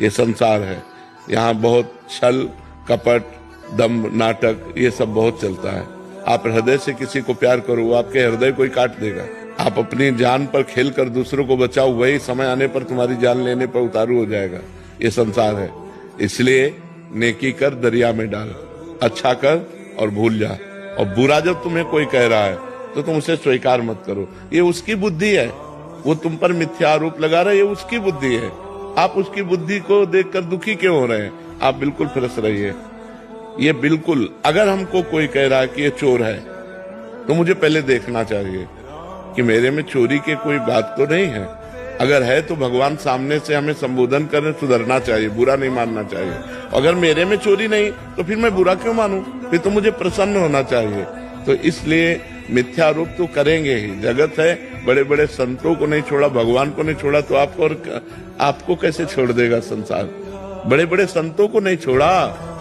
ये संसार है। यहाँ बहुत छल कपट दम नाटक ये सब बहुत चलता है। आप हृदय से किसी को प्यार करो, वो आपके हृदय को ही काट देगा। आप अपनी जान पर खेल कर दूसरों को बचाओ, वही समय आने पर तुम्हारी जान लेने पर उतारू हो जाएगा। ये संसार है, इसलिए नेकी कर दरिया में डाल, अच्छा कर और भूल जा। और बुरा जब तुम्हें कोई कह रहा है तो तुम उसे स्वीकार मत करो। ये उसकी बुद्धि है, वो तुम पर मिथ्या आरोप लगा रहा है, ये उसकी बुद्धि है। आप उसकी बुद्धि को देखकर दुखी क्यों हो रहे हैं? आप बिल्कुल फ्रेश रहिए। ये बिल्कुल, अगर हमको कोई कह रहा है कि ये चोर है तो मुझे पहले देखना चाहिए कि मेरे में चोरी की कोई बात तो नहीं है। अगर है तो भगवान सामने से हमें संबोधन करने सुधरना चाहिए, बुरा नहीं मानना चाहिए। अगर मेरे में चोरी नहीं तो फिर मैं बुरा क्यों मानूं? फिर तो मुझे प्रसन्न होना चाहिए। तो इसलिए मिथ्यारोप तो करेंगे ही। जगत है, बड़े बड़े संतों को नहीं छोड़ा, भगवान को नहीं छोड़ा तो आपको कैसे छोड़ देगा संसार? बड़े बड़े संतों को नहीं छोड़ा,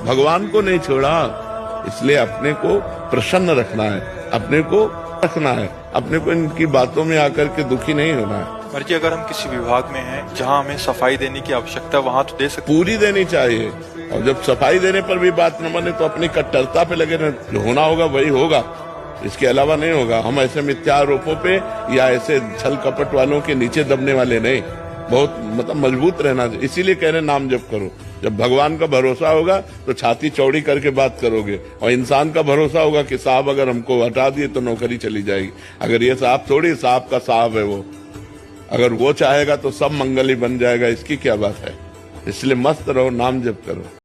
भगवान को नहीं छोड़ा। इसलिए अपने को प्रसन्न रखना है, अपने को रखना है, अपने को इनकी बातों में आकर के दुखी नहीं होना है। पर जी अगर हम किसी विभाग में हैं जहां हमें सफाई देने की आवश्यकता, वहां तो दे सकते, पूरी देनी चाहिए। और जब सफाई देने पर भी बात न बने तो अपनी कट्टरता पे लगे रहना। जो होना होगा वही होगा, इसके अलावा नहीं होगा। हम ऐसे मिथ्या आरोपों पे या ऐसे छल कपट वालों के नीचे दबने वाले नहीं, बहुत मतलब मजबूत रहना। इसीलिए कह रहे नाम जप करो। जब भगवान का भरोसा होगा तो छाती चौड़ी करके बात करोगे, और इंसान का भरोसा होगा कि साहब अगर हमको हटा दिए तो नौकरी चली जाएगी। अगर ये साहब थोड़ी, साहब का साहब है वो, अगर वो चाहेगा तो सब मंगल ही बन जाएगा। इसकी क्या बात है? इसलिए मस्त रहो, नाम जप करो।